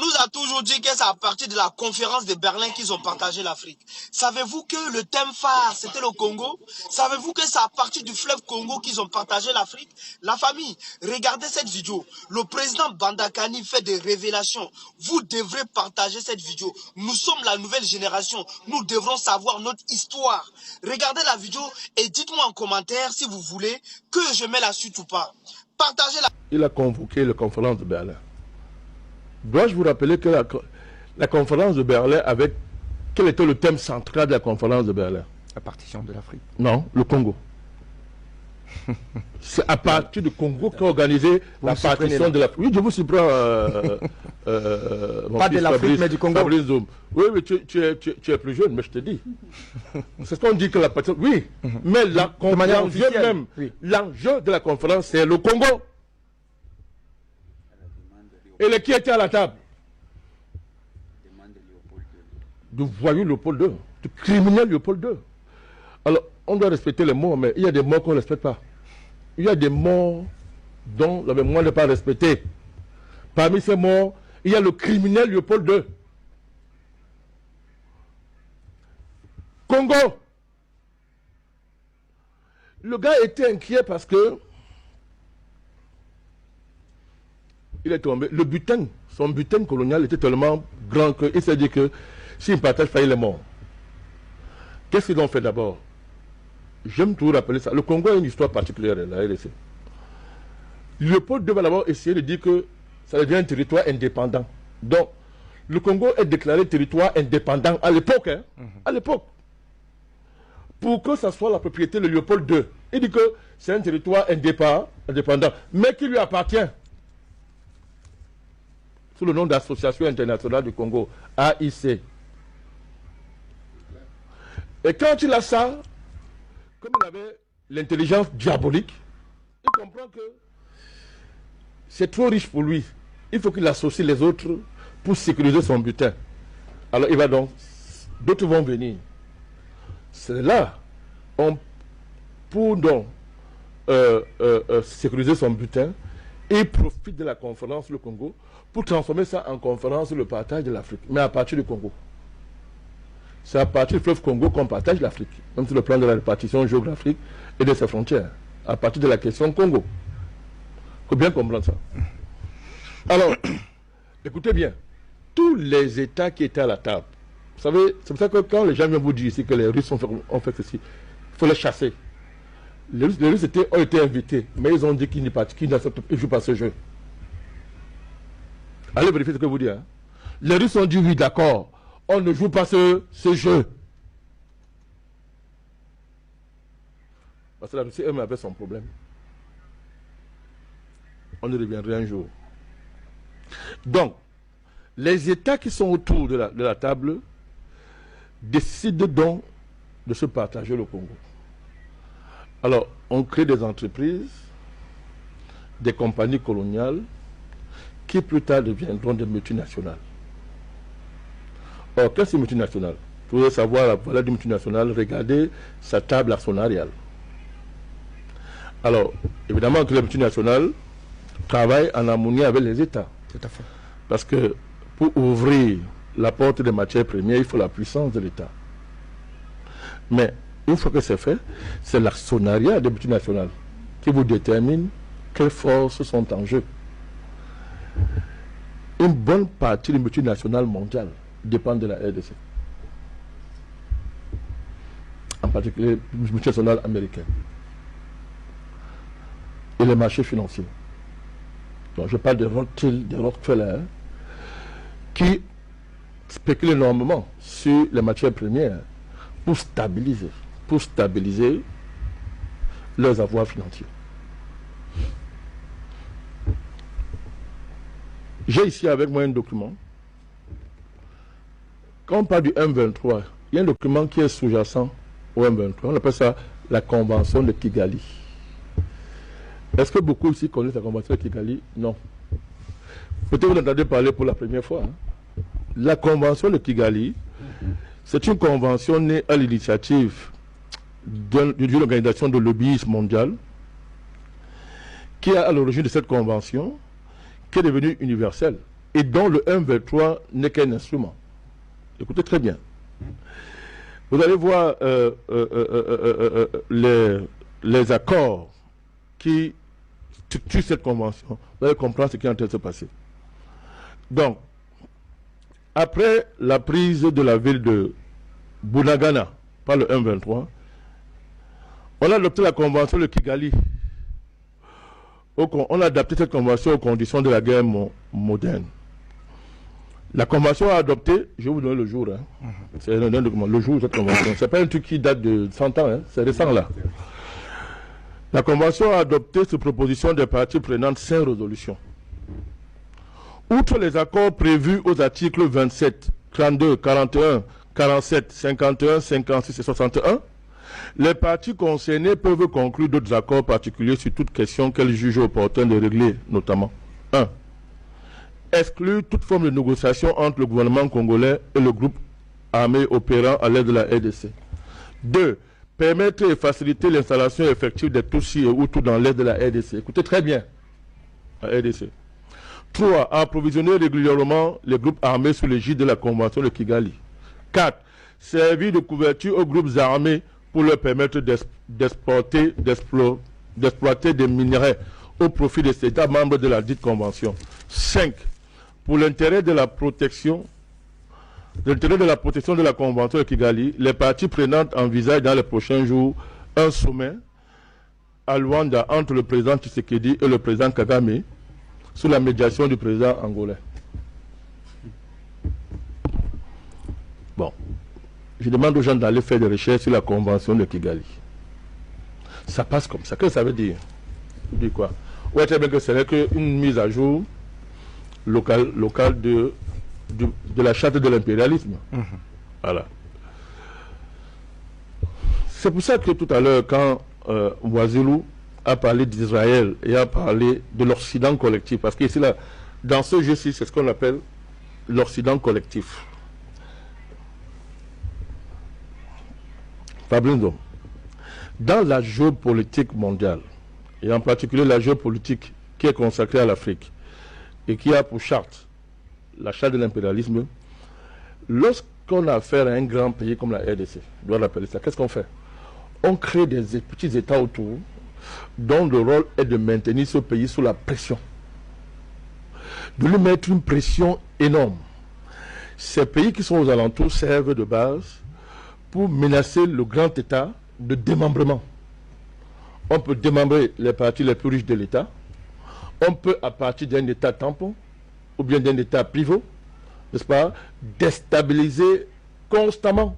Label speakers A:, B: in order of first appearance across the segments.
A: nous a toujours dit que c'est à partir de la conférence de Berlin qu'ils ont partagé l'Afrique. Savez-vous que le thème phare, c'était le Congo? Savez-vous que c'est à partir du fleuve Congo qu'ils ont partagé l'Afrique? La famille, regardez cette vidéo. Le président Bandakani fait des révélations. Vous devrez partager cette vidéo. Nous sommes la nouvelle génération. Nous devrons savoir notre histoire. Regardez la vidéo et dites-moi en commentaire si vous voulez que je mette la suite ou pas. Partagez la...
B: Il a convoqué la conférence de Berlin. Dois-je vous rappeler que la conférence de Berlin avait... Quel était le thème central de la conférence de Berlin?
C: La partition de l'Afrique.
B: Non, le Congo. C'est à partir du Congo qu'a organisé la partition de l'Afrique. Oui, je vous surprends.
C: Pas de l'Afrique, mais du Congo.
B: Oui, mais tu es plus jeune, mais je te dis. C'est ce qu'on dit que la partition... Oui, mais la conférence même, oui. L'enjeu de la conférence, c'est le Congo. Et qui était à la table? Du voyou Léopold II, du criminel Léopold II. Alors, on doit respecter les morts, mais il y a des morts qu'on ne respecte pas. Il y a des morts dont la mémoire n'est pas respectée. Parmi ces morts, il y a le criminel Léopold II. Congo. Le gars était inquiet parce que il est tombé. Le butin, son butin colonial était tellement grand qu'il s'est dit que s'il ne partage pas, il est mort. Qu'est-ce qu'ils ont fait d'abord? J'aime toujours rappeler ça. Le Congo a une histoire particulière, la RDC. Léopold II va d'abord essayer de dire que ça devient un territoire indépendant. Donc, le Congo est déclaré territoire indépendant à l'époque. Hein, à l'époque. Pour que ça soit la propriété de Léopold II. Il dit que c'est un territoire indépendant, mais qui lui appartient. Sous le nom d'Association internationale du Congo, AIC. Et quand il a ça, comme il avait l'intelligence diabolique, il comprend que c'est trop riche pour lui. Il faut qu'il associe les autres pour sécuriser son butin. Alors il va donc, d'autres vont venir. C'est là, pour donc sécuriser son butin, il profite de la conférence le Congo pour transformer ça en conférence le partage de l'Afrique, mais à partir du Congo. C'est à partir du fleuve Congo qu'on partage l'Afrique, même sur le plan de la répartition géographique et de ses frontières, à partir de la question Congo. Il faut bien comprendre ça. Alors, écoutez bien, tous les États qui étaient à la table, vous savez, c'est pour ça que quand les gens viennent vous dire ici que les Russes ont fait ceci, il faut les chasser. Les Russes ont été invités, mais ils ont dit qu'ils ne jouent pas ce jeu. Allez vérifier ce que vous dites. Hein. Les Russes ont dit oui, d'accord, on ne joue pas ce jeu. Parce que la Russie elle avait son problème. On y reviendrait un jour. Donc, les États qui sont autour de la table décident donc de se partager le Congo. Alors, on crée des entreprises, des compagnies coloniales, qui plus tard deviendront des multinationales. Or, qu'est-ce que c'est multinational? Vous voulez savoir la valeur du multinational, regardez sa table actionnariale. Alors, évidemment que les multinationales travaillent en harmonie avec les États.
C: Tout à fait.
B: Parce que pour ouvrir la porte des matières premières, il faut la puissance de l'État. Mais une fois que c'est fait, c'est l'actionnariat des multinationales qui vous détermine quelles forces sont en jeu. Une bonne partie des multinationales mondiales dépendent de la RDC. En particulier les multinationales américaines. Et les marchés financiers. Donc je parle de Rothschild, de Rockefeller, qui spéculent énormément sur les matières premières pour stabiliser leurs avoirs financiers. J'ai ici avec moi un document. Quand on parle du M23, il y a un document qui est sous-jacent au M23. On appelle ça la Convention de Kigali. Est-ce que beaucoup ici connaissent la Convention de Kigali? Non. Peut-être vous l'entendez parler pour la première fois. Hein? La Convention de Kigali, c'est une convention née à l'initiative d'une organisation de lobbyisme mondial qui est à l'origine de cette convention, qui est devenue universelle. et dont le 1,23 n'est qu'un instrument. Écoutez très bien. Vous allez voir les accords qui structurent cette convention. Vous allez comprendre ce qui est en train de se passer. Donc, après la prise de la ville de Bunagana par le 1,23, on a adopté la convention de Kigali. On a adapté cette convention aux conditions de la guerre moderne. La convention a adopté, je vais vous donner le jour, hein. C'est un document, le jour de cette convention. Ce n'est pas un truc qui date de 100 ans, hein. C'est récent là. La convention a adopté sur proposition des parties prenantes 5 résolutions. Outre les accords prévus aux articles 27, 32, 41, 47, 51, 56 et 61, les parties concernées peuvent conclure d'autres accords particuliers sur toute question qu'elles jugent opportun de régler, notamment 1. Exclure toute forme de négociation entre le gouvernement congolais et le groupe armé opérant à l'aide de la RDC. 2. Permettre et faciliter l'installation effective des Tutsis et Hutus dans l'aide de la RDC. Écoutez très bien, la RDC. 3. Approvisionner régulièrement les groupes armés sous l'égide de la Convention de Kigali. 4. Servir de couverture aux groupes armés pour leur permettre d'exploiter des minerais au profit des États membres de la dite Convention. 5. Pour l'intérêt de la protection de la Convention de Kigali, les parties prenantes envisagent dans les prochains jours un sommet à Luanda entre le président Tshisekedi et le président Kagame sous la médiation du président angolais. Bon, je demande aux gens d'aller faire des recherches sur la Convention de Kigali. Ça passe comme ça. Qu'est-ce que ça veut dire? Ça veut dire quoi? Ouais, très bien que ce n'est qu'une mise à jour locale de la charte de l'impérialisme. Voilà. C'est pour ça que tout à l'heure, quand Ouazilou a parlé d'Israël et a parlé de l'Occident collectif, parce qu'ici, là, dans ce jeu-ci, c'est ce qu'on appelle l'Occident collectif. Fabrindo, dans la géopolitique mondiale, et en particulier la géopolitique qui est consacrée à l'Afrique, et qui a pour charte la charte de l'impérialisme, lorsqu'on a affaire à un grand pays comme la RDC, je dois l'appeler ça, qu'est-ce qu'on fait? On crée des petits États autour dont le rôle est de maintenir ce pays sous la pression, de lui mettre une pression énorme. Ces pays qui sont aux alentours servent de base pour menacer le grand État de démembrement. On peut démembrer les parties les plus riches de l'État. On peut, à partir d'un État tampon, ou bien d'un État pivot, n'est-ce pas, déstabiliser constamment,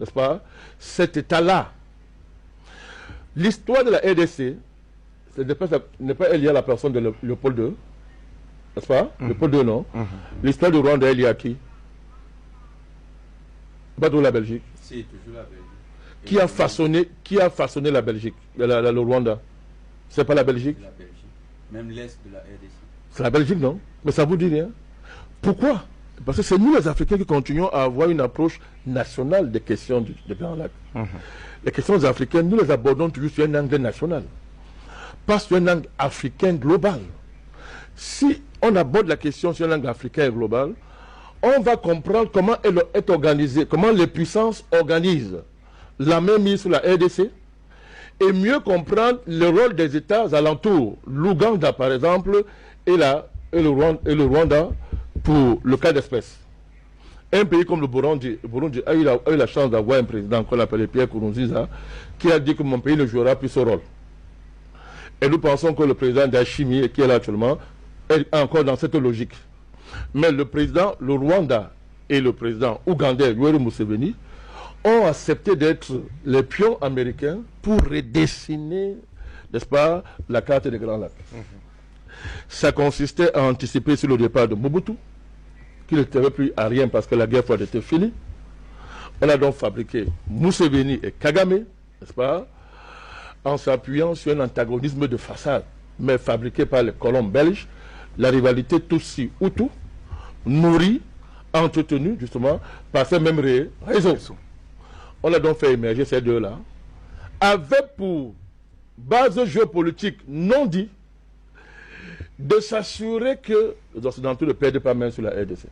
B: n'est-ce pas, cet État-là. L'histoire de la RDC, n'est pas liée à la personne de Léopold II, n'est-ce pas? Léopold II, non. L'histoire du Rwanda est liée à qui? Pas de la Belgique.
D: C'est toujours la Belgique.
B: Qui a façonné la Belgique, le Rwanda? C'est pas la Belgique?
D: La Belgique. Même l'Est de la RDC.
B: C'est la Belgique, non? Mais ça vous dit rien. Pourquoi? Parce que c'est nous les Africains qui continuons à avoir une approche nationale des questions du Grand Lac. Les questions africaines, nous les abordons toujours sur un angle national, pas sur un angle africain global. Si on aborde la question sur un angle africain et global, on va comprendre comment elle est organisée, comment les puissances organisent la main mise sur la RDC, et mieux comprendre le rôle des États alentours, l'Ouganda par exemple, et le Rwanda pour le cas d'espèce. Un pays comme le Burundi a eu la chance d'avoir un président qu'on appelle Pierre Nkurunziza, qui a dit que mon pays ne jouera plus ce rôle. Et nous pensons que le président d'Achimi, qui est là actuellement, est encore dans cette logique. Mais le Rwanda et le président ougandais, Yoweri Museveni, ont accepté d'être les pions américains pour redessiner, n'est-ce pas, la carte des Grands Lacs. Ça consistait à anticiper sur le départ de Mobutu, qui ne servait plus à rien parce que la guerre froide était finie. On a donc fabriqué Museveni et Kagame, n'est-ce pas, en s'appuyant sur un antagonisme de façade, mais fabriqué par les colons belges, la rivalité Tutsi-Hutu, nourrie, entretenue justement par ces mêmes réseaux. On a donc fait émerger ces deux-là, avec pour base géopolitique non dit de s'assurer que Les Occidentaux ne perdent pas main sur la RDC.